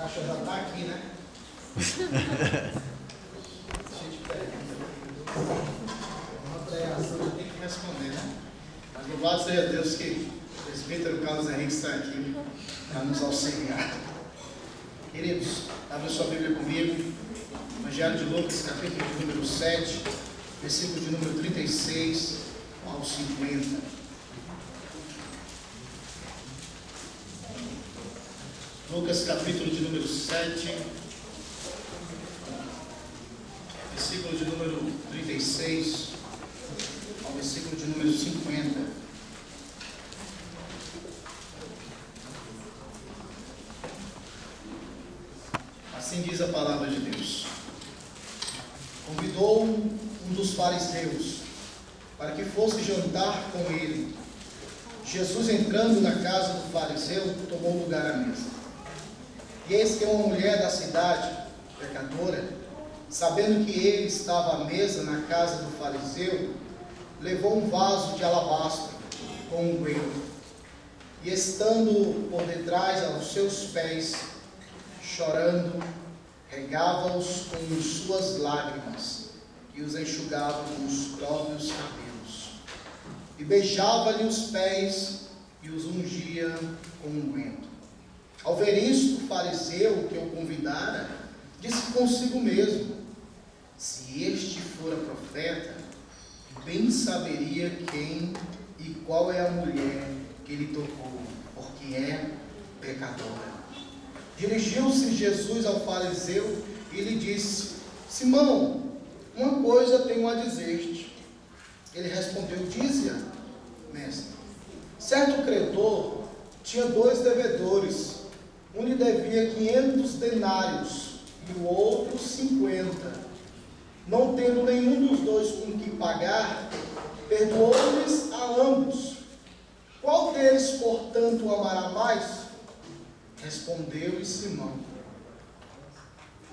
caixa já está aqui, né? Gente, peraí. Uma pregação eu tenho que responder, né? Mas louvado seja Deus que o presbítero Carlos Henrique está aqui para nos auxiliar. Queridos, abra sua Bíblia comigo. Evangelho de Lucas, capítulo de número 7, versículo de número 36 ao 50. Lucas, capítulo de número 7, versículo de número 36 ao versículo de número 50. Assim diz a palavra de Deus. Convidou um dos fariseus para que fosse jantar com ele. Jesus, entrando na casa do fariseu, tomou lugar à mesa. E eis que uma mulher da cidade, pecadora, sabendo que ele estava à mesa na casa do fariseu, levou um vaso de alabastro com unguento, e estando por detrás aos seus pés, chorando, regava-os com suas lágrimas, e os enxugava com os próprios cabelos, e beijava-lhe os pés, e os ungia com unguento. Ao ver isto, o fariseu que o convidara, disse consigo mesmo: se este fora profeta, bem saberia quem e qual é a mulher que lhe tocou, porque é pecadora. Dirigiu-se Jesus ao fariseu e lhe disse: Simão, uma coisa tenho a dizer-te. Ele respondeu: dize-a, mestre. Certo credor tinha 2 devedores. Um lhe devia 500 denários e o outro 50. Não tendo nenhum dos dois com que pagar, perdoou-lhes a ambos. Qual deles, portanto, o amará mais? Respondeu-lhe Simão: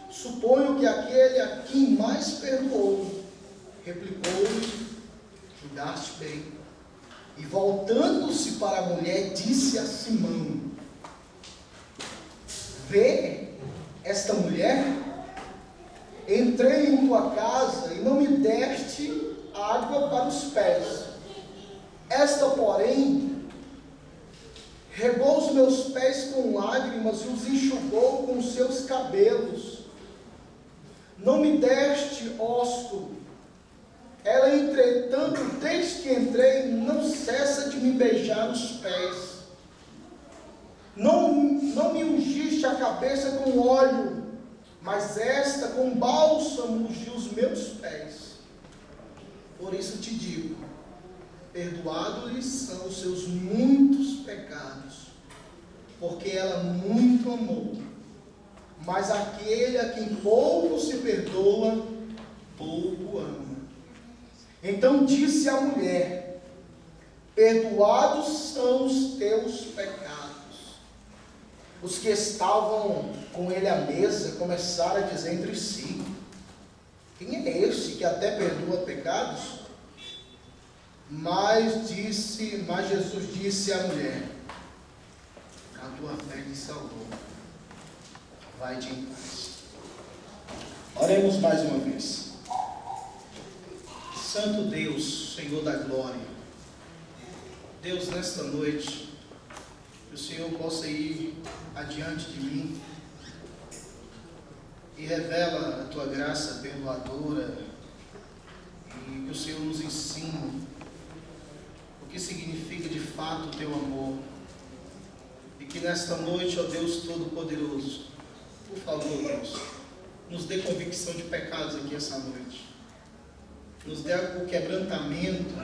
suponho que aquele a quem mais perdoou. Replicou-lhe: julgaste bem. E voltando-se para a mulher, disse a Simão: vê esta mulher? Entrei em tua casa e não me deste água para os pés. Esta, porém, regou os meus pés com lágrimas e os enxugou com seus cabelos. Não me deste ósculo. Ela, entretanto, desde que entrei, não cessa de me beijar os pés. Não me ungiste a cabeça com óleo, mas esta com bálsamo ungiu os meus pés. Por isso te digo, perdoados-lhes são os seus muitos pecados, porque ela muito amou. Mas aquele a quem pouco se perdoa, pouco ama. Então disse a mulher: perdoados são os teus pecados. Os que estavam com ele à mesa começaram a dizer entre si: quem é esse que até perdoa pecados? Mas Jesus disse à mulher: a tua fé te salvou, vai-te em paz. Oremos mais uma vez. Santo Deus, Senhor da glória, Deus, nesta noite, que o Senhor possa ir adiante de mim e revela a tua graça perdoadora, e que o Senhor nos ensine o que significa de fato o teu amor, e que nesta noite, ó Deus Todo-Poderoso, por favor, Deus, nos dê convicção de pecados aqui essa noite, nos dê o quebrantamento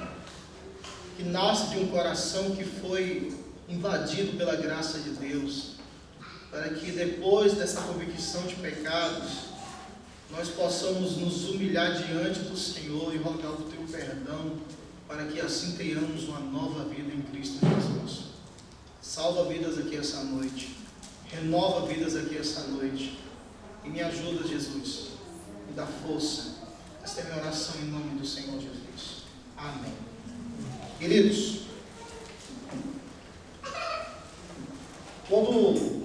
que nasce de um coração que foi invadido pela graça de Deus, para que depois dessa convicção de pecados, nós possamos nos humilhar diante do Senhor e rogar o teu perdão, para que assim tenhamos uma nova vida em Cristo Jesus. Salva vidas aqui essa noite, renova vidas aqui essa noite, e me ajuda, Jesus, me dá força. Esta é a minha oração em nome do Senhor Jesus. Amém. Quando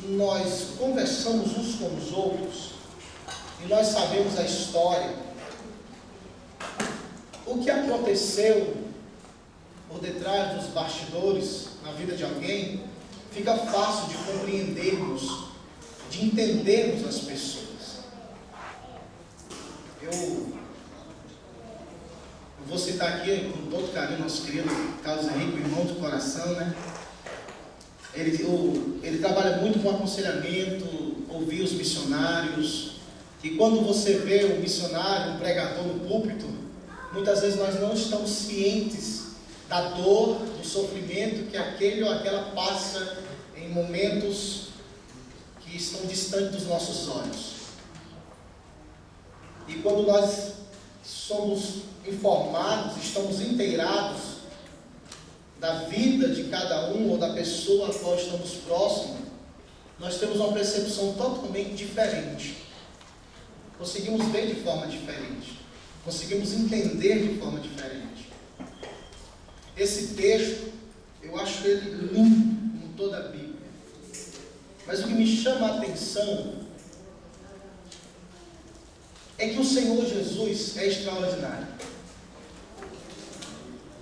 nós conversamos uns com os outros e nós sabemos a história, o que aconteceu por detrás dos bastidores na vida de alguém, fica fácil de compreendermos, de entendermos as pessoas. Eu vou citar aqui com todo carinho nosso querido Carlos Henrique, irmão de coração, né? Ele trabalha muito com aconselhamento, ouvir os missionários, e quando você vê um missionário, um pregador no púlpito, muitas vezes nós não estamos cientes da dor, do sofrimento que aquele ou aquela passa em momentos que estão distantes dos nossos olhos. E quando nós somos informados, estamos inteirados da vida de cada um ou da pessoa a qual estamos próximos, nós temos uma percepção totalmente diferente. Conseguimos ver de forma diferente. Conseguimos entender de forma diferente. Esse texto, eu acho ele lindo, como toda a Bíblia. Mas o que me chama a atenção é que o Senhor Jesus é extraordinário.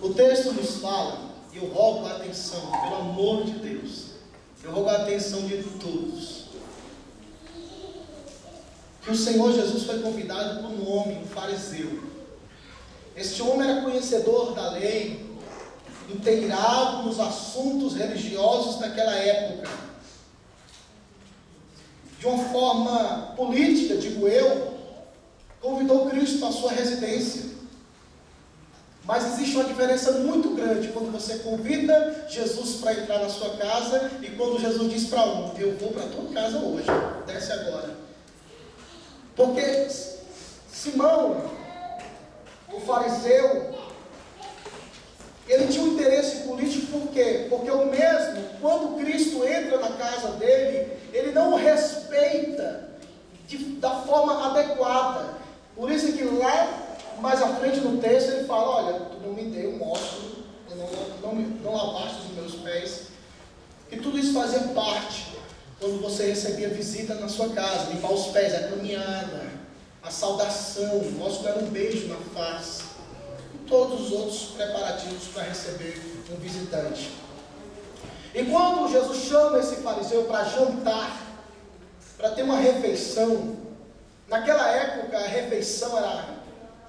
O texto nos fala, e eu rogo a atenção, pelo amor de Deus, eu rogo a atenção de todos, que o Senhor Jesus foi convidado por um homem, um fariseu. Este homem era conhecedor da lei, inteirado nos assuntos religiosos daquela época. De uma forma política, digo eu, convidou Cristo à sua residência. Mas existe uma diferença muito grande quando você convida Jesus para entrar na sua casa e quando Jesus diz para um: eu vou para a tua casa hoje, desce agora. Porque Simão, o fariseu, ele tinha um interesse político. Por quê? Porque o mesmo, quando Cristo entra na casa dele, ele não o respeita da forma adequada. Por isso que lá mais à frente no texto ele fala: olha, tu não me deu um ósculo, não lavaste os meus pés. E tudo isso fazia parte quando você recebia visita na sua casa. Limpar os pés, a caminhada, a saudação. O ósculo era um beijo na face, e todos os outros preparativos para receber um visitante. E quando Jesus chama esse fariseu para jantar, para ter uma refeição, naquela época a refeição era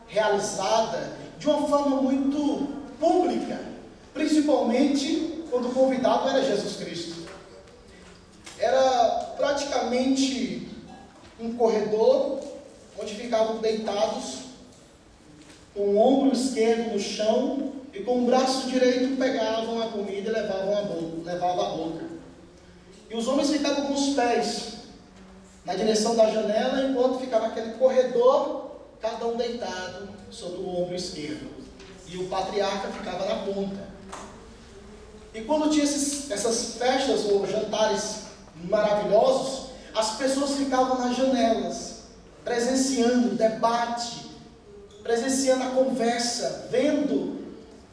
realizada de uma forma muito pública, principalmente quando o convidado era Jesus Cristo. Era praticamente um corredor onde ficavam deitados, com o ombro esquerdo no chão e com o braço direito pegavam a comida e levavam à boca. E os homens ficavam com os pés na direção da janela, enquanto ficava aquele corredor, cada um deitado sobre o ombro esquerdo, e o patriarca ficava na ponta. E quando tinha essas festas ou jantares maravilhosos, as pessoas ficavam nas janelas, presenciando o debate, presenciando a conversa, vendo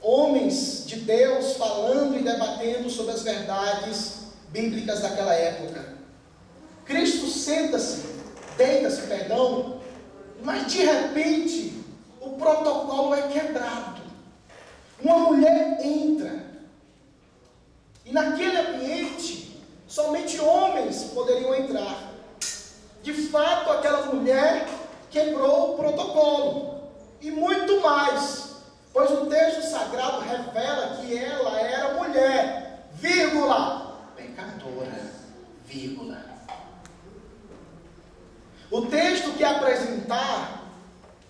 homens de Deus falando e debatendo sobre as verdades bíblicas daquela época. Cristo senta-se, deita-se, mas de repente o protocolo é quebrado. Uma mulher entra, e naquele ambiente somente homens poderiam entrar. De fato, aquela mulher quebrou o protocolo, e muito mais, pois o texto sagrado revela que ela era mulher, vírgula, pecadora, vírgula. O texto que apresentar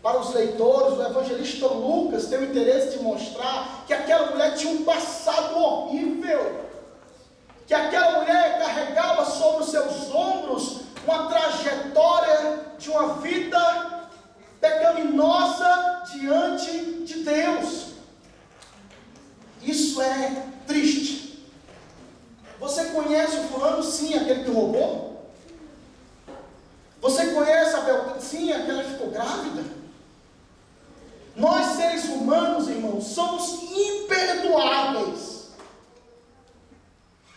para os leitores, o evangelista Lucas tem o interesse de mostrar que aquela mulher tinha um passado horrível, que aquela mulher carregava sobre os seus ombros uma trajetória de uma vida pecaminosa diante de Deus. Isso é triste. Você conhece o fulano? Sim, aquele que roubou. Você conhece a Beltrana? Sim, aquela que ficou grávida. Nós, seres humanos, irmãos, somos imperdoáveis.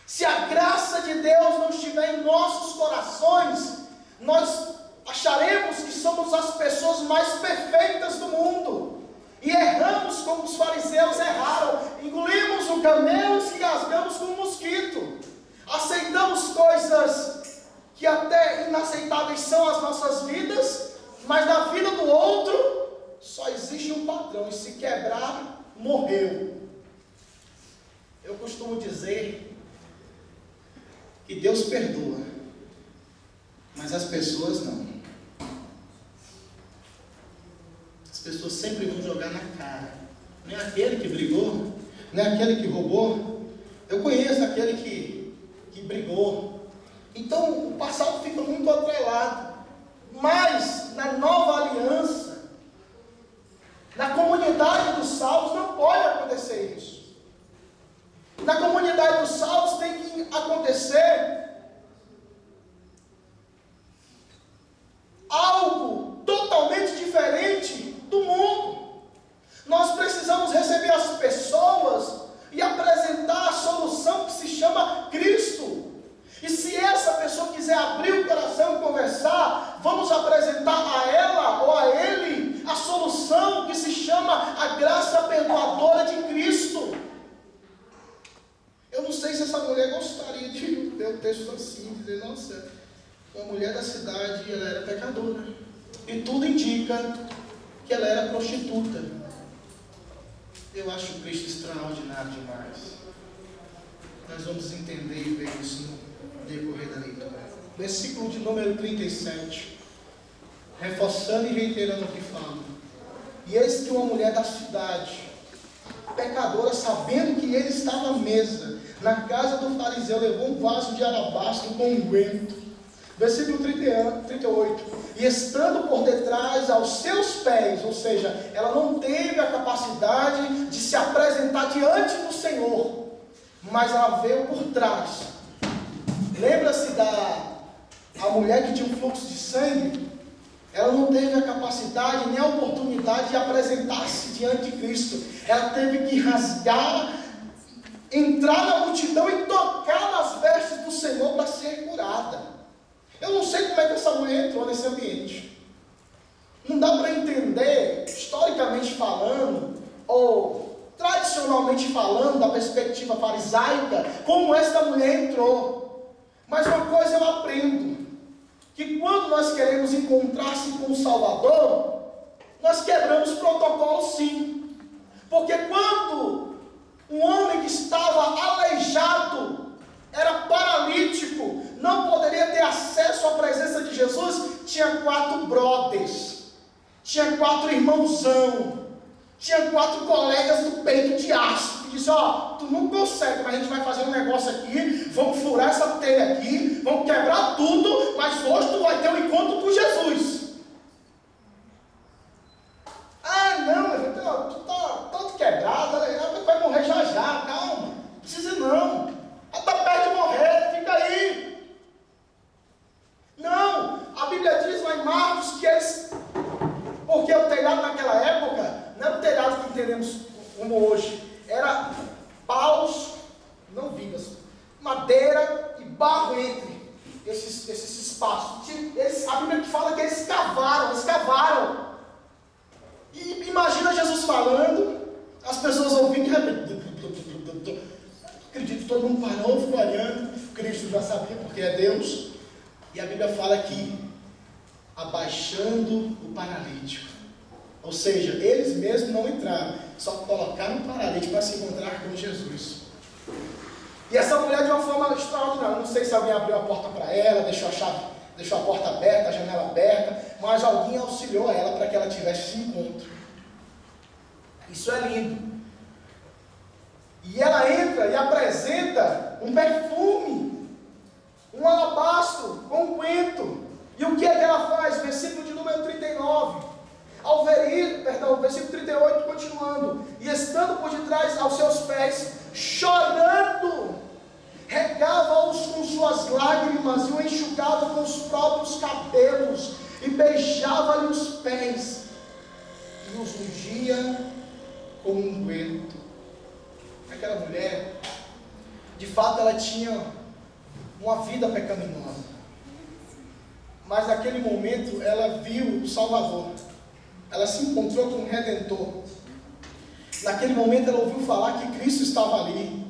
Se a graça de Deus não estiver em nosso corações, nós acharemos que somos as pessoas mais perfeitas do mundo. E erramos como os fariseus erraram. Engolimos o camelo e se engasgamos com um mosquito. Aceitamos coisas que até inaceitáveis são as nossas vidas, mas na vida do outro só existe um padrão, e se quebrar, morreu. Eu costumo dizer que Deus perdoa, mas as pessoas não. As pessoas sempre vão jogar na cara. Não é aquele que brigou, não é aquele que roubou. Eu conheço aquele que brigou. Então o passado fica muito atrelado. Mas na nova aliança, na comunidade dos salvos, não pode acontecer isso. Na comunidade dos salvos tem que acontecer algo totalmente diferente do mundo. Nós precisamos receber as pessoas e apresentar a solução que se chama Cristo. E se essa pessoa quiser abrir o coração e conversar, vamos apresentar a ela ou a ele a solução que se chama a graça perdoadora de Cristo. Eu não sei se essa mulher gostaria de ler o texto assim, dizer, nossa, uma mulher da cidade, ela era pecadora. E tudo indica que ela era prostituta. Eu acho Cristo extraordinário demais. Nós vamos entender e ver isso no decorrer da leitura. Versículo de número 37. Reforçando e reiterando o que fala. E eis que uma mulher da cidade, pecadora, sabendo que ele estava à mesa, na casa do fariseu, levou um vaso de alabastro com unguento. Versículo 38. E estando por detrás aos seus pés, ou seja, ela não teve a capacidade de se apresentar diante do Senhor, mas ela veio por trás. Lembra-se a mulher que tinha um fluxo de sangue? Ela não teve a capacidade nem a oportunidade de apresentar-se diante de Cristo. Ela teve que rasgar, entrar na multidão e tocar nas vestes do Senhor para ser curada. Eu não sei como é que essa mulher entrou nesse ambiente. Não dá para entender, historicamente falando, ou tradicionalmente falando, da perspectiva farisaica, como essa mulher entrou. Mas uma coisa eu aprendo, que quando nós queremos encontrar-se com o Salvador, nós quebramos protocolo sim. Porque quando um homem que estava aleijado, era paralítico, não poderia ter acesso à presença de Jesus, tinha 4 brothers, tinha 4 irmãozão, tinha 4 colegas do peito de aço, que disse, tu não consegue, mas a gente vai fazer um negócio aqui, vamos furar essa telha aqui, vamos quebrar tudo, mas hoje tu vai ter um encontro com Jesus. Não, tu tá todo quebrado, vai morrer já, calma, não precisa não. Está perto de morrer, fica aí. Não, a Bíblia diz lá em Marcos que eles, porque o telhado naquela época não era o telhado que entendemos como hoje, era paus, não vigas, madeira e barro entre esses espaços. A Bíblia fala que eles cavaram. E imagina Jesus falando, as pessoas ouvindo, acredito que todo mundo parou, ficou olhando. Cristo já sabia porque é Deus. E a Bíblia fala que abaixando o paralítico, ou seja, eles mesmos não entraram, só colocaram o paralítico para se encontrar com Jesus. E essa mulher, de uma forma extraordinária, não sei se alguém abriu a porta para ela, deixou a porta aberta, a janela aberta, mas alguém auxiliou ela para que ela tivesse esse encontro. Isso é lindo. E ela entra e apresenta um perfume, um alabastro com unguento. E o que é que ela faz? Versículo de número 39. Versículo 38, continuando. E estando por detrás aos seus pés, chorando, regava-os com suas lágrimas e o enxugava com os próprios cabelos e beijava-lhe os pés e os ungia com unguento. Aquela mulher, de fato, ela tinha uma vida pecaminosa. mas naquele momento ela viu o Salvador. Ela se encontrou com o Redentor. Naquele momento ela ouviu falar que Cristo estava ali.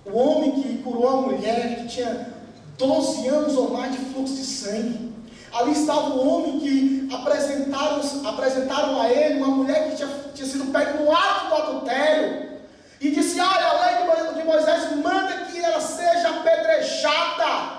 O homem que curou a mulher que tinha 12 anos ou mais de fluxo de sangue. Ali estava o homem que apresentaram a ele uma mulher que tinha sido pega no ato do adultério. E disse: olha, a lei de Moisés manda que ela seja apedrejada.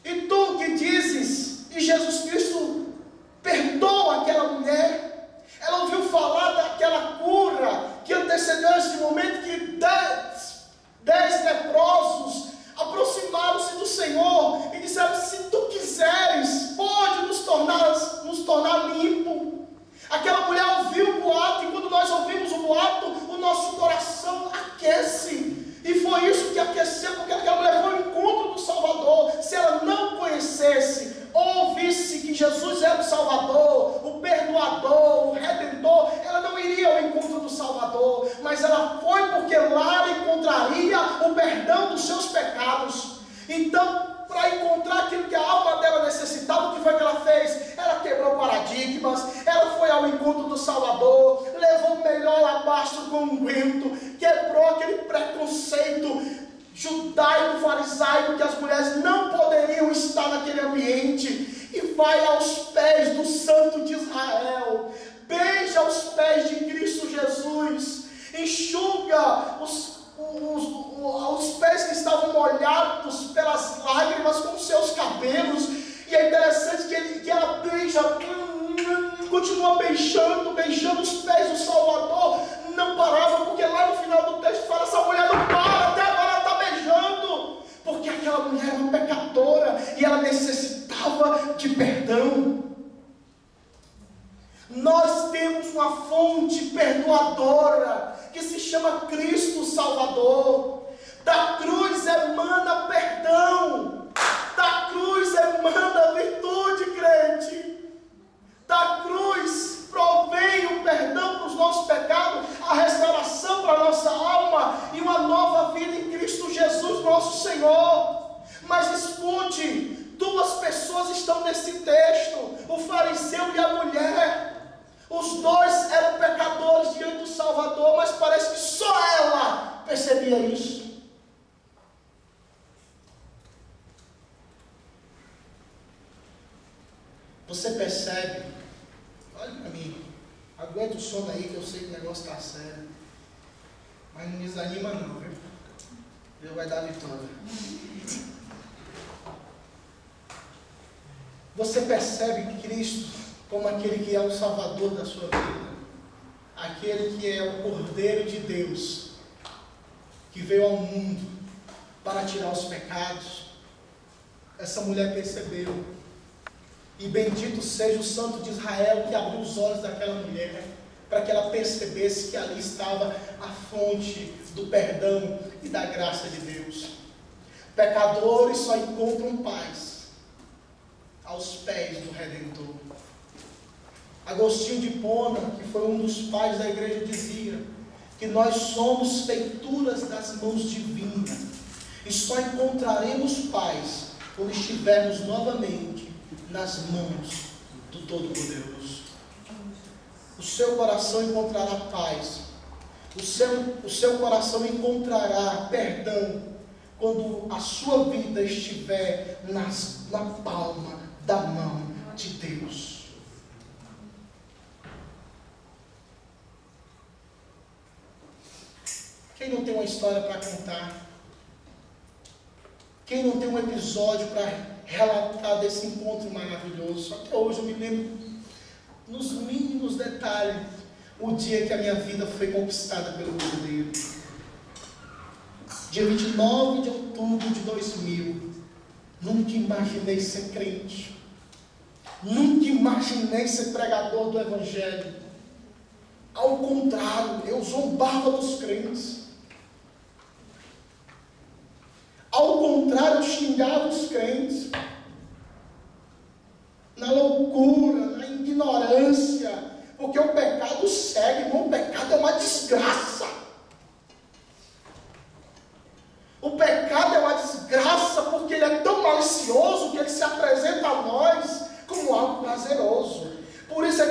E tu que dizes? E Jesus Cristo perdoa aquela mulher. Ela ouviu falar daquela cura que antecedeu esse momento, que 10 leprosos aproximaram-se do Senhor e disseram: se tu quiseres, pode nos tornar limpo. Aquela mulher ouviu o boato, e quando nós ouvimos o boato, o nosso coração aquece. E foi isso que aqueceu, porque aquela mulher foi ao encontro do Salvador. Se ela não conhecesse, ouvisse que Jesus era o Salvador, o perdoador, o Redentor, ela não iria ao encontro do Salvador, mas ela foi porque lá ela encontraria o perdão dos seus pecados. Então, para encontrar aquilo que a alma dela necessitava, o que foi que ela fez? Ela quebrou paradigmas, ela foi ao encontro do Salvador, levou o melhor alabastro com unguento, quebrou aquele preconceito judaico, farisaico, que as mulheres não poderiam estar naquele ambiente, e vai aos pés do Santo de Israel, beija os pés de Cristo Jesus, enxuga os pés que estavam molhados pelas lágrimas com seus cabelos. E é interessante que ela beija, continua beijando os pés do Salvador, não parava, porque lá no final do texto fala: essa mulher não para, até agora ela está beijando, porque aquela mulher era uma pecadora e ela necessitava de perdão. Nós temos uma fonte perdoadora que se chama Cristo Salvador. Da cruz emana perdão, da cruz emana virtude, crente. Da cruz provém o perdão para os nossos pecados, a restauração para a nossa alma e uma nova vida em Cristo Jesus, nosso Senhor. Mas escute, duas pessoas estão nesse texto, o fariseu e a mulher. Os dois eram pecadores diante do Salvador, mas parece que só ela percebia isso. Você percebe? Olha para mim, aguenta o sono aí, que eu sei que o negócio está sério, mas não desanima não, viu? Deus vai dar vitória. Você percebe que Cristo, como aquele que é o Salvador da sua vida, aquele que é o Cordeiro de Deus, que veio ao mundo para tirar os pecados, essa mulher percebeu. E bendito seja o Santo de Israel que abriu os olhos daquela mulher, para que ela percebesse que ali estava a fonte do perdão e da graça de Deus. Pecadores só encontram paz aos pés do Redentor. Agostinho de Hipona, que foi um dos pais da igreja, dizia que nós somos feituras das mãos divinas e só encontraremos paz quando estivermos novamente nas mãos do Todo-Poderoso. O seu coração encontrará paz, o seu coração encontrará perdão quando a sua vida estiver na palma da mão de Deus. Quem não tem uma história para contar? Quem não tem um episódio para relatar desse encontro maravilhoso? Até hoje eu me lembro, nos mínimos detalhes, o dia que a minha vida foi conquistada pelo Cordeiro. Dia 29 de outubro de 2000. Nunca imaginei ser crente. Nunca imaginei ser pregador do Evangelho. Ao contrário, eu zombava dos crentes. Ao contrário, eu xingava os crentes. Na loucura, na ignorância. Porque o pecado cega, irmão. O pecado é uma desgraça. O pecado é uma desgraça porque ele é tão malicioso que ele se apresenta a nós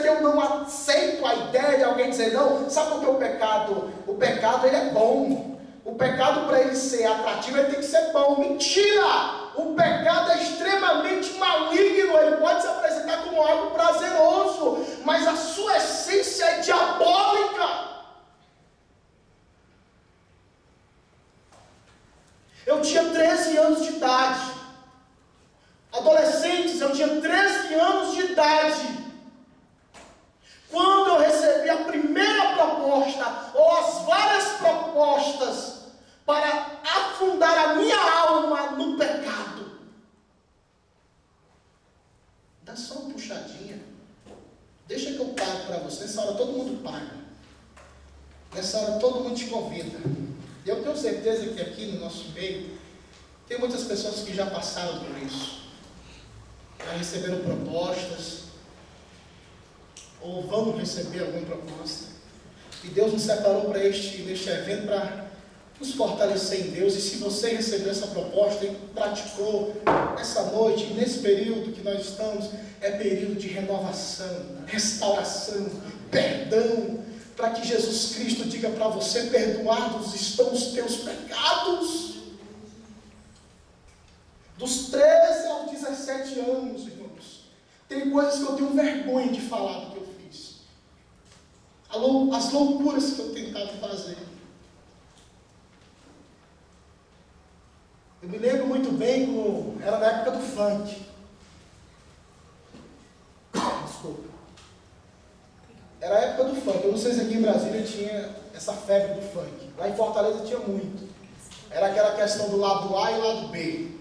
eu não aceito a ideia de alguém dizer não? Sabe por que o pecado ele é bom. O pecado, para ele ser atrativo, ele tem que ser bom. Mentira! O pecado é extremamente maligno. Ele pode se apresentar como algo prazeroso, mas a sua essência é diabólica. Eu tinha 13 anos de idade. Adolescentes, eu tinha 13 anos de idade quando eu recebi a primeira proposta, ou as várias propostas, para afundar a minha alma no pecado. Dá só uma puxadinha. Deixa que eu pago para você. Nessa hora todo mundo paga. Nessa hora todo mundo te convida. E eu tenho certeza que aqui no nosso meio tem muitas pessoas que já passaram por isso. Já receberam propostas, ou vão receber alguma proposta. E Deus nos separou para este evento para nos fortalecer em Deus. E se você recebeu essa proposta e praticou essa noite, nesse período que nós estamos, é período de renovação, restauração, perdão, para que Jesus Cristo diga para você: perdoados estão os teus pecados. Dos 13 aos 17 anos, irmãos, tem coisas que eu tenho vergonha de falar do que eu fiz. As loucuras que eu tentava fazer. Eu me lembro muito bem como era na época do funk. Desculpa. Era a época do funk. Eu não sei se aqui em Brasília tinha essa febre do funk. Lá em Fortaleza tinha muito. Era aquela questão do lado A e lado B.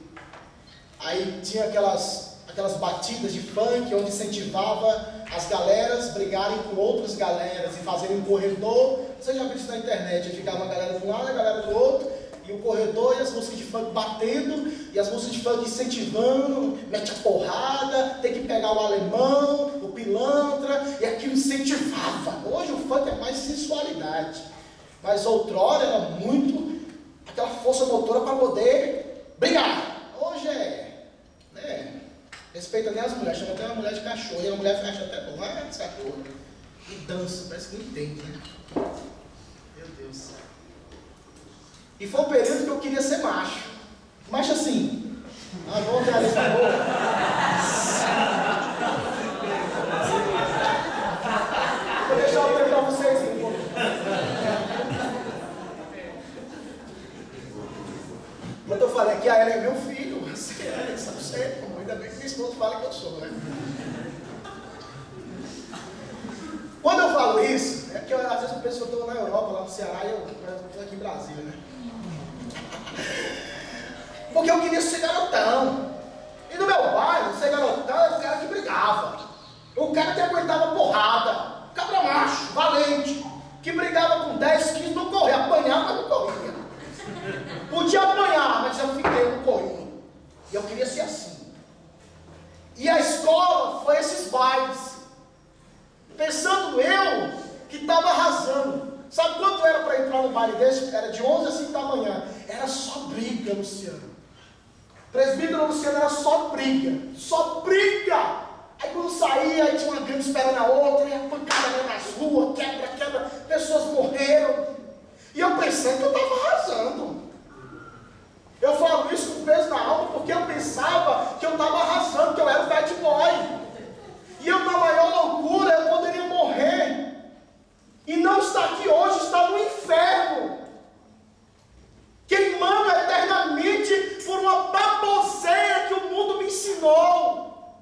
Aí tinha aquelas batidas de funk, onde incentivava as galeras brigarem com outras galeras e fazerem um corredor. Você já viu isso na internet? Ficava uma galera de um lado e a galera do outro, e o corredor e as músicas de funk batendo, e as músicas de funk incentivando, mete a porrada, tem que pegar o alemão, o pilantra, e aquilo incentivava. Hoje o funk é mais sensualidade, mas outrora era muito aquela força motora para poder brigar. Hoje respeita nem as mulheres, chama até uma mulher de cachorro, e a mulher acha até bom, essa porra, e dança, parece que não entende, né? Meu Deus. E foi um período que eu queria ser macho. Macho assim, vamos ver ali, por favor. Vou deixar o tempo para vocês, irmão. Quando eu falei que a Ela é meu filho, sabe sempre, ainda bem que minha esposa fala que eu sou, né? Quando eu falo isso, é porque às vezes eu penso que eu estou na Europa, lá no Ceará, e eu estou aqui em Brasília, né? Porque eu queria ser garotão. E no meu bairro, ser garotão era o cara que brigava. O cara que aguentava porrada. Cabra macho, valente. Que brigava com 10, 15, não corria. Apanhava, mas não corria. Podia apanhar, mas eu fiquei, não corria. E eu queria ser assim. E a escola foi esses bailes. Pensando eu que estava arrasando. Sabe quanto era para entrar no baile desse? Era de 11 a 5 da manhã. Era só briga, Luciano. Presbítero Luciano era só briga. Só briga. Aí quando saía, aí tinha uma grande esperando a outra. E a pancada nas ruas, quebra. Pessoas morreram. E eu pensei que eu estava arrasando. Eu falo isso com peso na alma porque eu pensava que eu estava arrasando, que eu era o bad boy. E eu, na maior loucura, eu poderia morrer. E não está aqui hoje, está no inferno. Queimando eternamente por uma baboseira que o mundo me ensinou.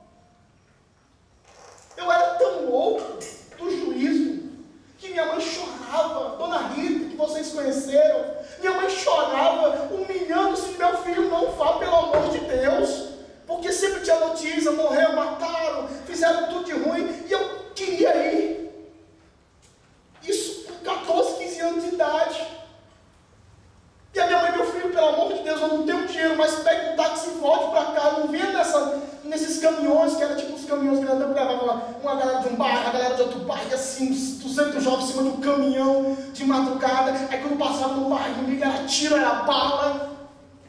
Eu era tão louco do juízo que minha mãe chorava. Dona Rita, que vocês conheceram, minha mãe chorava, humilhando-se. Meu filho, não vá, pelo amor de Deus. Porque sempre tinha notícia, morreu, mataram, fizeram tudo de ruim. E eu queria ir. Isso com 14, 15 anos de idade. E a minha mãe, meu filho, pelo amor de Deus, eu não tenho dinheiro, mas pega um táxi e volte para cá. Eu não vinha nesses caminhões, que era tipo os caminhões grandes, que levavam uma galera de um bairro, a galera de outro bairro, assim, uns 200 jovens em cima de um caminhão de madrugada. Aí quando passava no bairro, era tiro, era bala.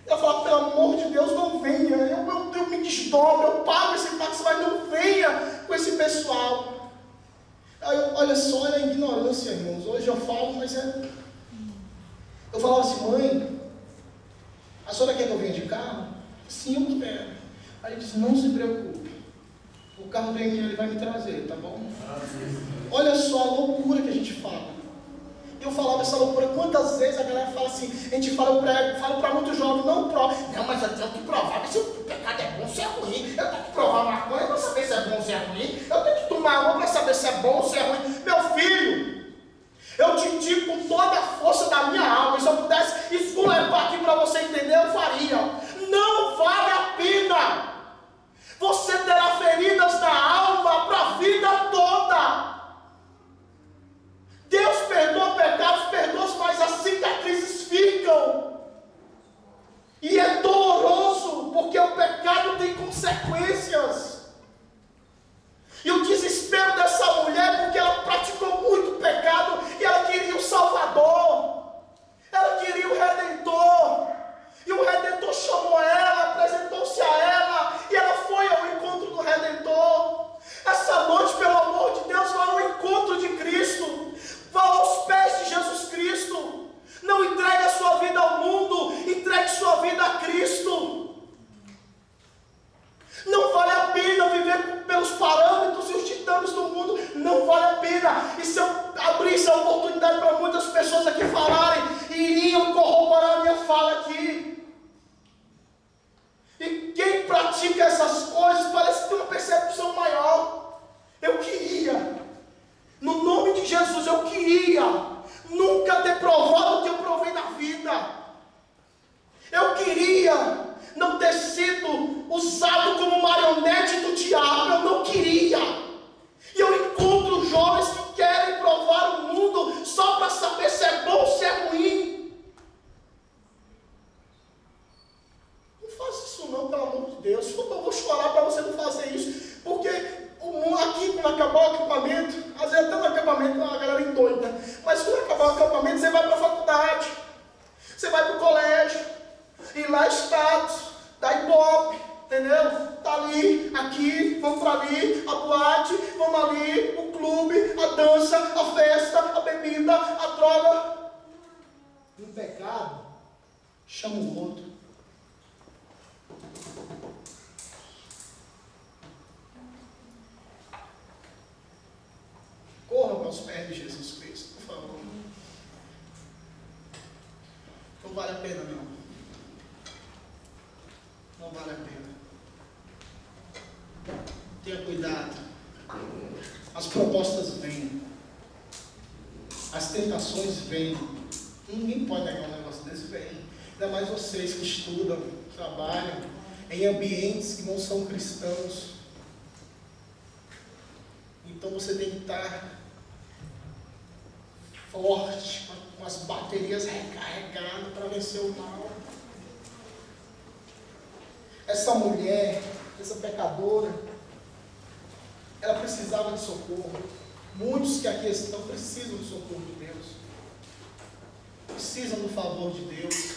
Eu falava, pelo amor de Deus, não venha. Eu me desdobro, eu pago esse táxi, mas não venha com esse pessoal. Olha só, olha a ignorância, irmãos. Hoje eu falo, mas eu falava assim: mãe, a senhora quer que eu venha de carro? Sim, eu quero. Aí ele disse: não se preocupe, o carro vem e ele vai me trazer, tá bom? Olha só a loucura que a gente fala. Eu falava essa loucura. Quantas vezes a galera fala assim, a gente fala para muitos jovens: não prova. Não, mas eu tenho que provar se o pecado é bom ou se é ruim. Eu tenho que provar maconha para saber se é bom ou se é ruim. Eu tenho que tomar água para saber se é bom ou se é ruim. Meu filho, eu te digo com toda a força da minha alma, e se eu pudesse esculhambar aqui para você entender, eu faria. Não vale a pena. Você terá feridas na alma para a vida toda. Deus perdoa pecados, perdoa, mas as cicatrizes ficam. E é doloroso, porque o pecado tem consequências. E o desespero dessa mulher, porque ela praticou muito pecado, e ela queria o Salvador, ela queria o Redentor, e o Redentor chamou ela, apresentou-se a ela, e ela foi ao encontro do Redentor. Essa noite, pelo amor de Deus, vá ao encontro de Cristo, vá aos pés de Jesus Cristo. Não entregue a sua vida ao mundo, entregue sua vida a Cristo. Não vale a pena viver pelos parâmetros e os ditames do mundo, não vale a pena. E se eu abrisse a oportunidade para muitas pessoas aqui falarem, iriam corroborar a minha fala aqui. E quem pratica essas coisas parece ter uma percepção maior. Eu queria, no nome de Jesus, eu queria nunca ter provado o que eu provei na vida. Eu queria não ter sido usado como marionete do diabo. Eu não queria. E eu encontro jovens que querem provar o mundo só para saber se é bom ou se é ruim. Não faça isso não, pelo amor de Deus. Eu vou chorar para você não fazer isso. Porque aqui, quando acabar o acampamento, às vezes até no acampamento a galera endoida, mas quando acabar o acampamento, você vai para a faculdade, você vai para o colégio, e lá está da Ibope, entendeu? Está ali, aqui, vamos para ali, a boate, vamos ali, o clube, a dança, a festa, a bebida, a droga. E o pecado chama o outro. Corram aos pés de Jesus Cristo, por favor. Não vale a pena, não. Não vale a pena. Tenha cuidado. As propostas vêm. As tentações vêm. Ninguém pode negar um negócio desse, vem. Ainda mais vocês que estudam, trabalham em ambientes que não são cristãos. Então você tem que estar forte, com as baterias recarregadas para vencer o mal. Essa mulher, essa pecadora, ela precisava de socorro. Muitos que aqui estão precisam do socorro de Deus. Precisam do favor de Deus.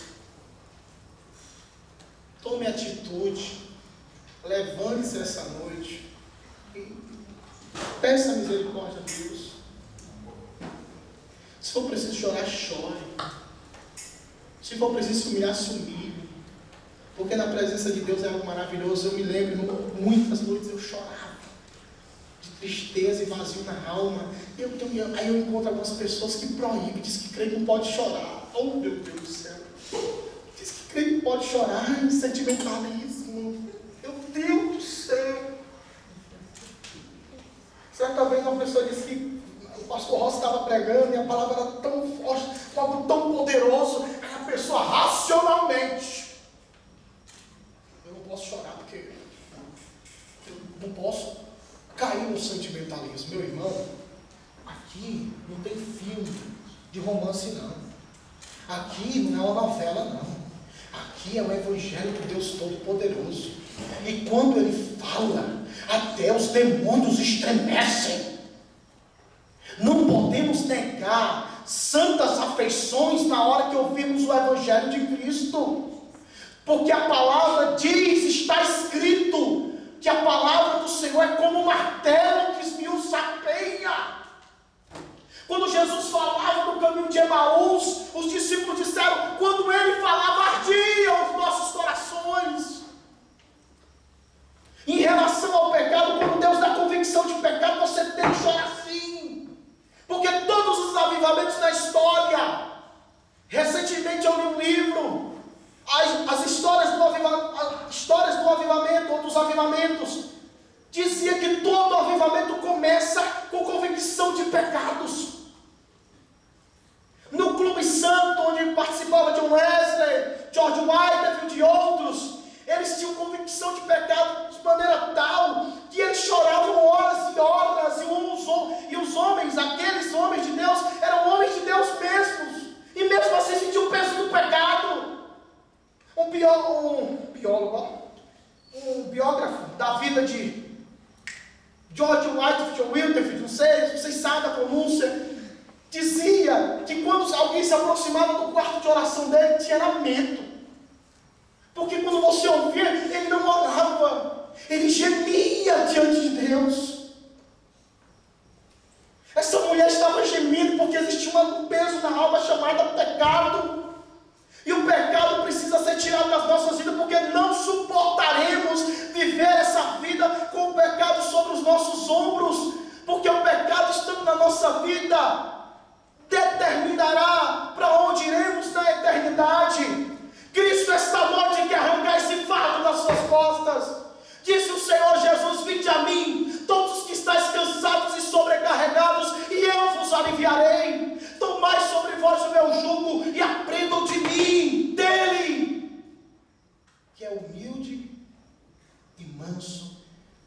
Tome atitude. Levante-se essa noite. E peça a misericórdia de Deus. Se for preciso chorar, chore. Se for preciso se humilhar, se humilhe. Porque na presença de Deus é algo maravilhoso. Eu me lembro, muitas noites eu chorava de tristeza e vazio na alma. Aí eu encontro algumas pessoas que proíbem, diz que crente não pode chorar. Oh, meu Deus do céu. Diz que crente não pode chorar. Ai, sentimentalismo. Meu Deus do céu. Certa vez uma pessoa disse que o pastor Rossi estava pregando e a palavra era tão forte, algo tão poderoso. Aí a pessoa racionalmente: eu não posso chorar porque eu não posso cair no sentimentalismo. Meu irmão, aqui não tem filme de romance não. Aqui não é uma novela não. Aqui é o Evangelho do Deus Todo-Poderoso. E quando ele fala, até os demônios estremecem. Não podemos negar santas afeições na hora que ouvimos o Evangelho de Cristo. Porque a palavra diz, está escrito, que a palavra do Senhor é como um martelo que esmiuça a penha. Quando Jesus falava no caminho de Emaús, os discípulos disseram, quando ele falava, ardiam os nossos corações. Em relação ao pecado, quando Deus dá convicção de pecado, você tem que chorar sim. Porque todos os avivamentos da história, recentemente eu li um livro, as histórias do avivamento, ou dos avivamentos, dizia que todo avivamento começa com convicção de pecados. No Clube Santo, onde participava John Wesley, George Whitefield e outros, eles tinham convicção de pecado de maneira tal que eles choravam horas e horas, e os homens, aqueles homens de Deus, eram homens de Deus mesmos, e mesmo assim sentiam o peso do pecado. Um biógrafo da vida de George Whitefield ou Wilterfield, não sei, vocês sabem a pronúncia, dizia que quando alguém se aproximava do quarto de oração dele, tinha medo. Porque quando você ouvia, ele não orava, ele gemia diante de Deus. Essa mulher estava gemendo porque existia um peso na alma chamado pecado. E o pecado precisa ser tirado das nossas vidas, porque não suportaremos viver essa vida com o pecado sobre os nossos ombros. Porque o pecado estando na nossa vida determinará para onde iremos na eternidade. Cristo esta noite quer arrancar esse fardo das suas costas. Disse o Senhor Jesus, vinde a mim, todos os que estáis cansados e sobrecarregados, e eu vos aliviarei. Tomai sobre vós o meu jugo e aprendam de mim, dele, que é humilde e manso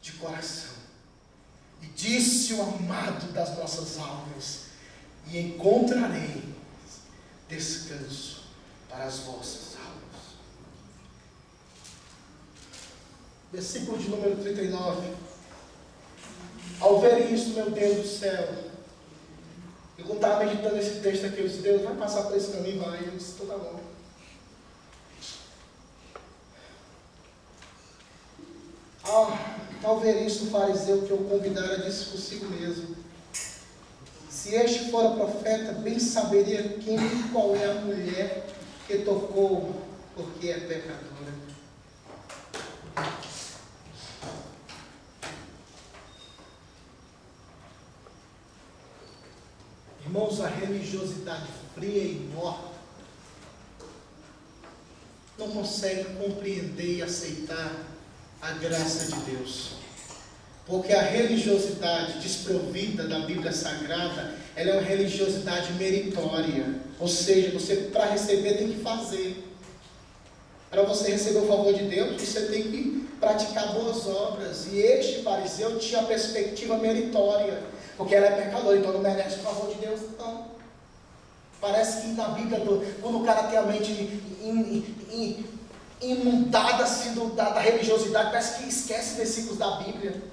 de coração. E disse o amado das nossas almas, e encontrarei descanso para as vossas almas. Versículo de número 39. Ao ver isto, meu Deus do céu, eu quando estava meditando esse texto aqui, eu disse, Deus, vai passar por esse caminho, vai. Eu disse, então tá bom. Ao ver isto, o fariseu que eu convidara disse consigo mesmo, se este fora profeta, bem saberia quem e qual é a mulher que tocou, porque é pecadora. Irmãos, a religiosidade fria e morta não consegue compreender e aceitar a graça de Deus. Porque a religiosidade desprovida da Bíblia Sagrada, ela é uma religiosidade meritória. Ou seja, você para receber tem que fazer. Para você receber o favor de Deus, você tem que praticar boas obras. E este fariseu tinha a perspectiva meritória. Porque ela é pecadora, então não merece o favor de Deus. Então, parece que na Bíblia, quando o cara tem a mente inundada assim, da religiosidade, parece que esquece versículos da Bíblia.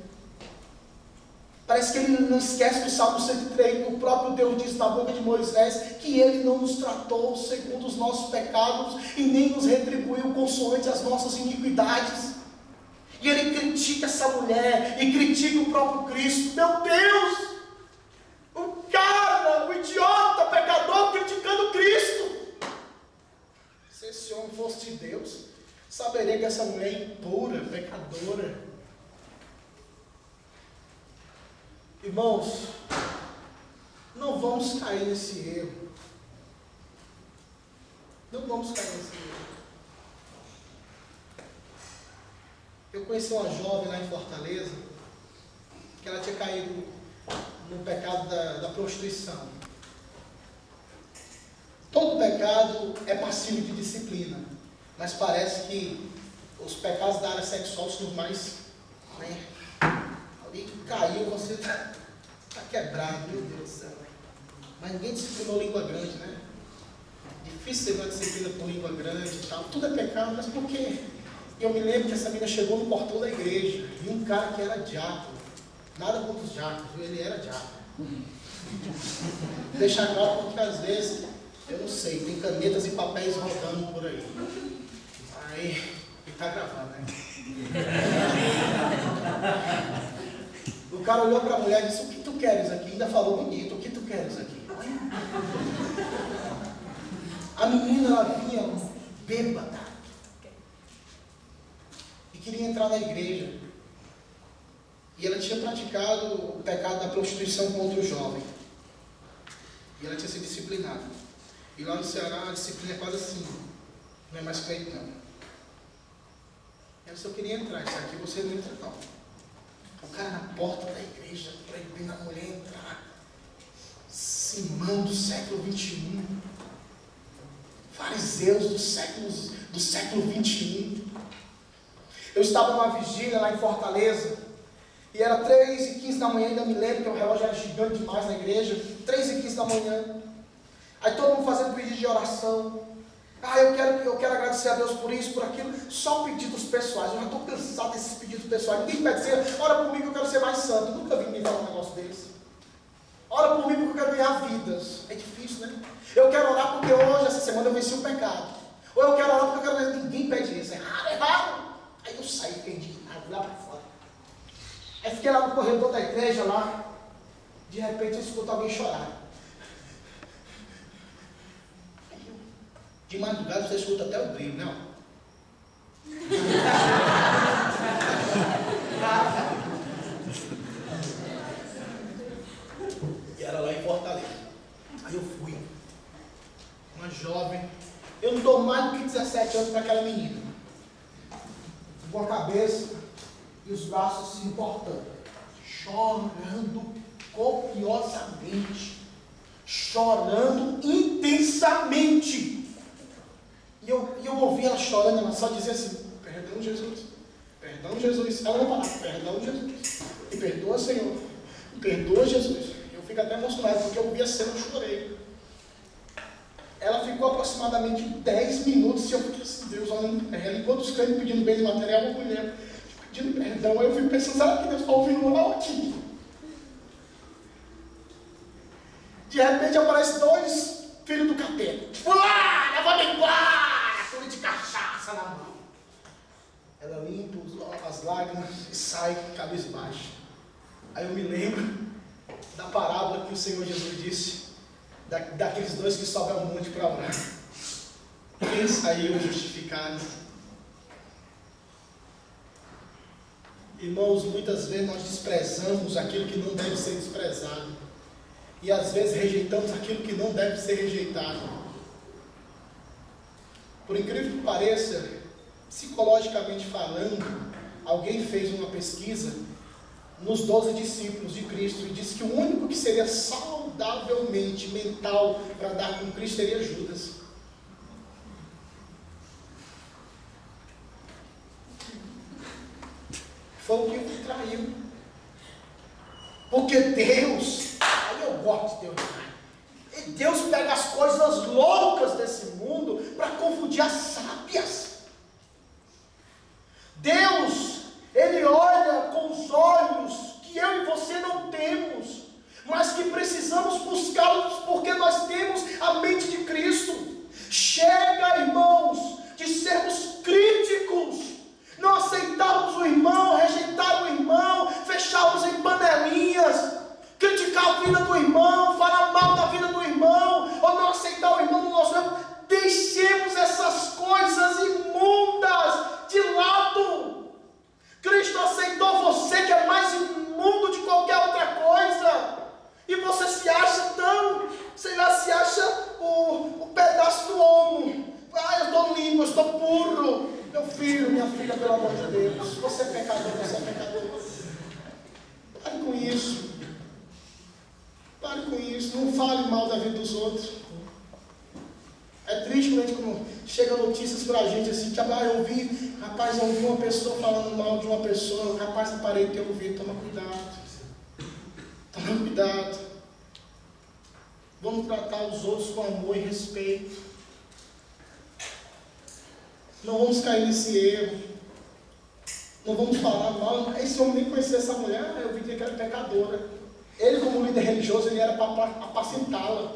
Parece que ele não esquece do Salmo 103, que o próprio Deus disse na boca de Moisés, que ele não nos tratou segundo os nossos pecados, e nem nos retribuiu consoante as nossas iniquidades. E ele critica essa mulher, e critica o próprio Cristo. Meu Deus! O cara, o idiota, pecador, criticando Cristo. Se esse homem fosse de Deus, saberia que essa mulher é impura, pecadora. Irmãos, não vamos cair nesse erro. Não vamos cair nesse erro. Eu conheci uma jovem lá em Fortaleza, que ela tinha caído no pecado da prostituição. Todo pecado é passivo de disciplina, mas parece que os pecados da área sexual são os mais, ali caiu, você está quebrado, meu Deus do céu. Mas ninguém disciplinou língua grande, né? Difícil ser uma disciplina por língua grande e tal. Tudo é pecado, mas por quê? Eu me lembro que essa menina chegou no portão da igreja e um cara que era diácono, nada contra os diáconos, ele era diácono. Deixa claro porque às vezes, eu não sei, tem canetas e papéis rodando por aí. Aí, ele está gravando, né? O cara olhou para a mulher e disse, o que tu queres aqui? Ainda falou bonito, o que tu queres aqui? A menina, ela vinha bêbada e queria entrar na igreja. E ela tinha praticado o pecado da prostituição contra o jovem. E ela tinha sido disciplinada. E lá no Ceará a disciplina é quase assim. Não é mais crente não. Ela só queria entrar. Isso aqui você não entra não. O cara na porta da igreja, proibindo a mulher entrar. Simão do século 21. Fariseus do século 21. Eu estava numa vigília lá em Fortaleza. E era 3h15 da manhã, ainda me lembro que o relógio era gigante demais na igreja. 3h15 da manhã. Aí todo mundo fazendo pedido de oração. Eu quero agradecer a Deus por isso, por aquilo. Só pedidos pessoais. Eu já estou cansado desses pedidos pessoais. Ninguém pede assim, ora por mim que eu quero ser mais santo. Nunca vi ninguém falar um negócio desse. Ora por mim porque eu quero ganhar vidas. É difícil, né? Eu quero orar porque hoje, essa semana, eu venci o pecado. Ou eu quero orar porque eu quero... Ninguém pede isso. É errado. Aí eu saí, fiquei indignado lá para fora. Aí fiquei lá no corredor da igreja lá. De repente eu escuto alguém chorar. De madrugada você escuta até o brilho, né? E era lá em Fortaleza. Aí eu fui. Uma jovem. Eu não dou mais do que 17 anos para aquela menina. Com a cabeça e os braços se importando. Chorando copiosamente. Chorando intensamente. E eu ouvi ela chorando, ela só dizia assim, perdão Jesus, perdão Jesus. Ela não falava, perdão Jesus, me perdoa Senhor, me perdoa Jesus. Eu fico até emocionado, porque eu ouvi a cena, eu chorei. Ela ficou aproximadamente 10 minutos, e eu fiquei assim, Deus olhando para ela, enquanto os crentes pedindo bem de material, uma mulher pedindo perdão. Aí eu fico pensando, será que Deus está ouvindo mal aqui? De repente aparecem 2 filhos do capeta. Fulana, vamos embora! Tudo de cachaça na mão. Ela limpa as lágrimas e sai cabisbaixa. Aí eu me lembro da parábola que o Senhor Jesus disse, daqueles 2 que sobem ao monte para orar. Quem saiu justificado? Irmãos, muitas vezes nós desprezamos aquilo que não deve ser desprezado. E às vezes rejeitamos aquilo que não deve ser rejeitado. Por incrível que pareça, psicologicamente falando, alguém fez uma pesquisa nos 12 discípulos de Cristo e disse que o único que seria saudavelmente mental para dar com Cristo seria Judas. Foi o que o traiu. Porque Deus, aí eu gosto de Deus, e Deus pega as coisas loucas desse mundo para confundir as sábias. Deus, Ele olha com os olhos que eu e você não temos, mas que precisamos buscá-los porque nós temos a mente de Cristo. Chega, irmãos, de sermos críticos, não aceitarmos o irmão, rejeitar o irmão, fecharmos em panelinhas, criticar a vida do irmão, falar mal da vida do irmão, ou não aceitar o irmão no nosso meio. Deixemos essas coisas imundas de lado. Cristo aceitou você, que é mais imundo de qualquer outra coisa, e você se acha tão, sei lá, se acha o pedaço do ombro. Eu estou limpo, eu estou puro. Meu filho, minha filha, pelo amor de Deus, você é pecador, você é pecador. Pare com isso. Pare com isso, não fale mal da vida dos outros. É triste quando a gente chega notícias pra gente assim, que eu ouvi uma pessoa falando mal de uma pessoa, rapaz, eu parei de ouvir. Toma cuidado. Toma cuidado. Vamos tratar os outros com amor e respeito. Não vamos cair nesse erro. Não vamos falar mal. Esse homem nem conhecia essa mulher, eu vi que ela era pecadora. Ele, como líder religioso, ele era para apacentá-la,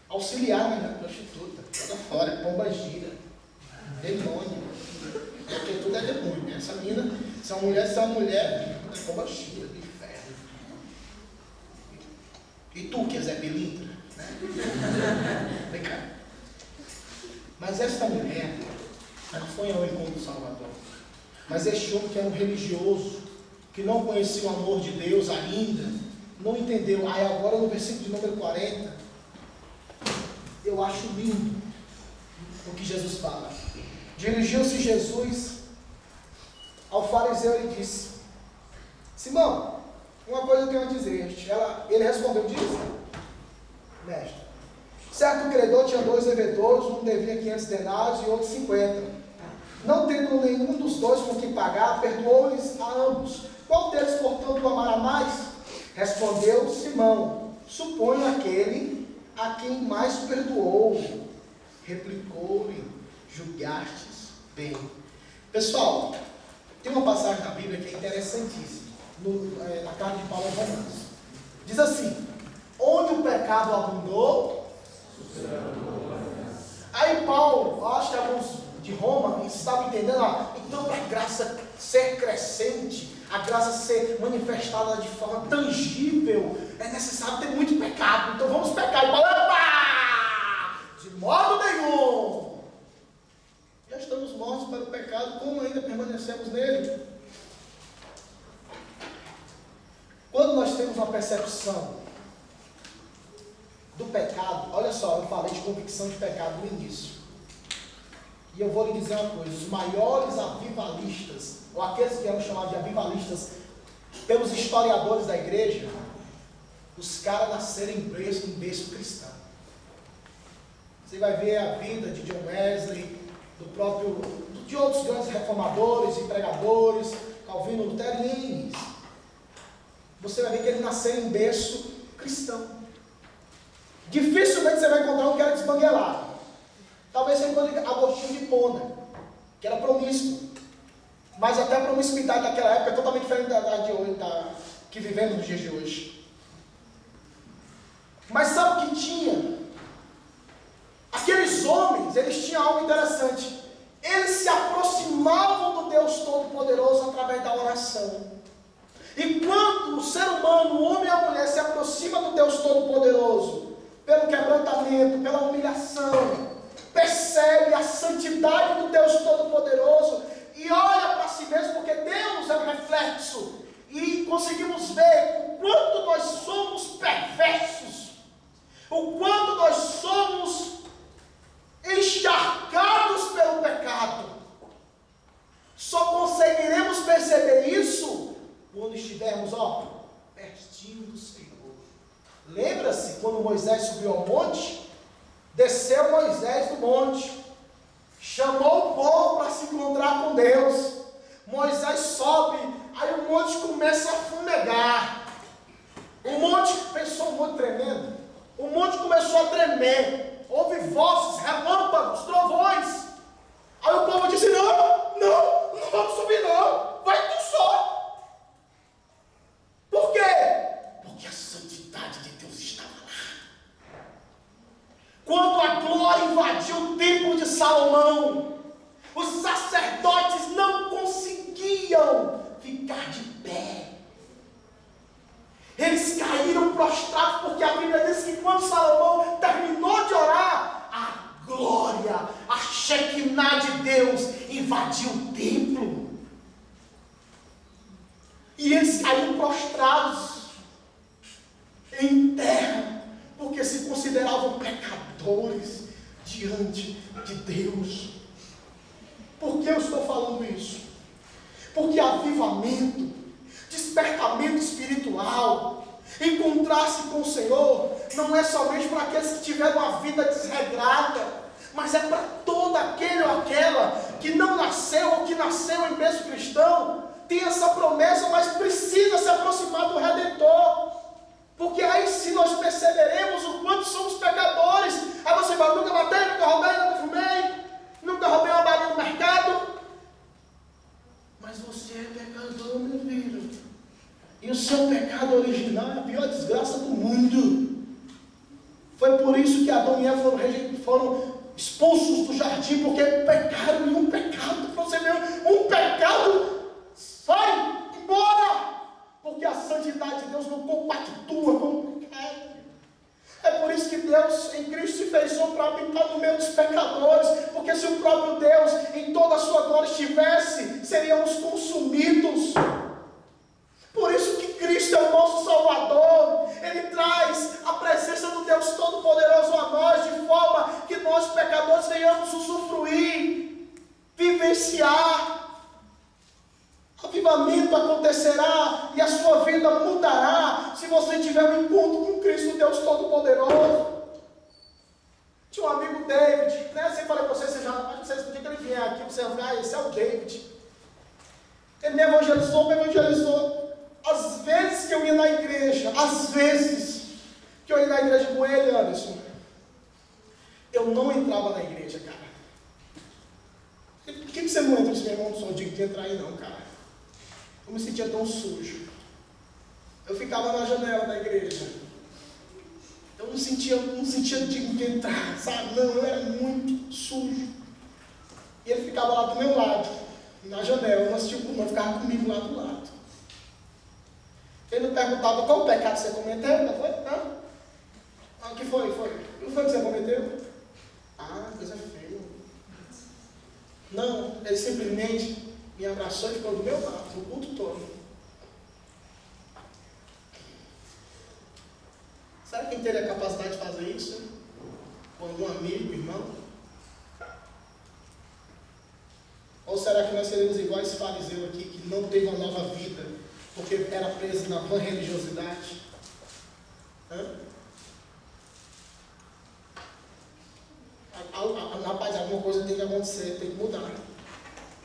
auxiliar, né? Prostituta, toda fora, pomba gira, demônio. Porque tudo é demônio, né? Essa menina, se é uma mulher, é pomba gira, de inferno. E tu que é Zé Pilintra, Vem cá. Mas esta mulher, ela foi ao encontro do Salvador. Mas este homem que era um religioso, que não conhecia o amor de Deus ainda, não entendeu. Aí agora no versículo de número 40, eu acho lindo o que Jesus fala. Dirigiu-se Jesus ao fariseu e disse: Simão, uma coisa eu tenho a dizer. Ele respondeu: diz, mestre. Certo credor tinha 2 devedores, um devia 500 denários e outro 50. Não tendo nenhum dos dois com que pagar, perdoou-lhes a ambos. Qual deles, portanto, o amará mais? Respondeu Simão: suponho aquele a quem mais perdoou. Replicou-lhe: julgastes bem. Pessoal, tem uma passagem na Bíblia que é interessantíssima, na carta de Paulo aos Romanos. Diz assim: onde o pecado abundou, aí Paulo, acho que alguns de Roma estavam entendendo, então para a graça ser crescente, a graça ser manifestada de forma tangível, é necessário ter muito pecado. Então vamos pecar. E Paulo, opa! De modo nenhum. Já estamos mortos para o pecado, como ainda permanecemos nele? Quando nós temos uma percepção do pecado, olha só, eu falei de convicção de pecado no início. E eu vou lhe dizer uma coisa: os maiores avivalistas, ou aqueles que eram chamados de avivalistas pelos historiadores da igreja, os caras nasceram em berço cristão. Você vai ver a vida de John Wesley, de outros grandes reformadores e pregadores, Calvino, Lutero e Nines. Você vai ver que eles nasceram em berço cristão. Dificilmente você vai encontrar um que era desbanguelado. Talvez você encontre Agostinho de Hipona, que era promíscuo. Mas até a promiscuidade daquela época é totalmente diferente da de hoje, que vivemos nos dias de hoje. Mas sabe o que tinha? Aqueles homens, eles tinham algo interessante. Eles se aproximavam do Deus Todo-Poderoso através da oração. E quando o ser humano, o homem e a mulher, se aproxima do Deus Todo-Poderoso, pelo quebrantamento, pela humilhação, percebe a santidade do Deus Todo-Poderoso e olha para si mesmo, porque Deus é um reflexo, e conseguimos ver o quanto nós somos perversos, o quanto nós somos encharcados pelo pecado. Só conseguiremos perceber isso quando estivermos pertinho do Senhor. Lembra-se quando Moisés subiu ao monte? Desceu Moisés do monte, chamou o povo para se encontrar com Deus. Moisés sobe, aí o monte começa a fumegar. O monte, pensou um monte tremendo, o monte começou a tremer, houve vozes, relâmpagos, trovões. Aí o povo disse: não vamos subir não, vai tu só. Por quê? Porque a santidade de Deus estava lá. Quando a glória invadiu o templo de Salomão, os sacerdotes não conseguiam ficar de pé. Eles caíram prostrados, porque a Bíblia diz que quando Salomão terminou de orar, a glória, a Shekinah de Deus invadiu o templo. E eles caíram prostrados em terra, porque se consideravam pecadores diante de Deus. Por que eu estou falando isso? Porque avivamento, despertamento espiritual, encontrar-se com o Senhor, não é somente para aqueles que tiveram uma vida desregrada, mas é para todo aquele ou aquela que não nasceu ou que nasceu em berço cristão, tem essa promessa, mas precisa se aproximar do Redentor. Porque aí sim nós perceberemos o quanto somos pecadores. Aí você fala: nunca matei, nunca roubei, nunca fumei, nunca roubei uma balinha no mercado. Mas você é pecador, meu filho. E o seu pecado original é a pior desgraça do mundo. Foi por isso que Adão e Eva foram expulsos do jardim, porque pecaram em um pecado. Você vê, um pecado, sai embora. Porque a santidade de Deus não compactua com o pecado. É por isso que Deus fez homem para habitar no meio dos pecadores, porque se o próprio Deus em toda a sua glória estivesse, seríamos consumidos. Por isso que Cristo é o nosso Salvador. Ele traz a presença do Deus Todo-Poderoso a nós, de forma que nós pecadores venhamos usufruir, vivenciar. Avivamento acontecerá e a sua vida mudará se você tiver um encontro com Cristo, Deus Todo-Poderoso. Tinha um amigo David, né? Assim, falei para vocês, vocês podiam que ele vier aqui, você vai ver, esse é o David. Ele me evangelizou. Às vezes que eu ia na igreja, com ele, Anderson, eu não entrava na igreja, cara. Por que você não entra? Meu irmão, não sou digno de entrar aí não, cara. Eu me sentia tão sujo. Eu ficava na janela da igreja. Eu não sentia digno de entrar, sabe? Não, eu era muito sujo. E ele ficava lá do meu lado, na janela. Eu não assistia o ficava comigo lá do lado. Ele me perguntava qual pecado você cometeu. Não foi? O que foi? O que foi que você cometeu? Coisa feia. Não, ele simplesmente me abraçou e ficou do meu lado, o culto todo. Será que quem teria a capacidade de fazer isso? Com algum amigo, irmão? Ou será que nós seremos igual esse fariseu aqui, que não teve uma nova vida, porque era preso na vã religiosidade? Rapaz, alguma coisa tem que acontecer, tem que mudar.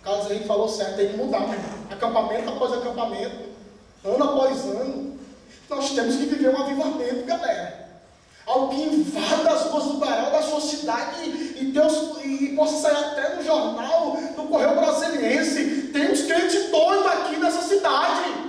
Carlos Henrique falou certo, tem que mudar, meu irmão. Acampamento após acampamento, ano após ano, nós temos que viver um avivamento, galera. Algo que invada as ruas do Baral, da sua cidade, e possa sair até no jornal, no Correio Brasiliense. Tem uns crentes doidos aqui nessa cidade.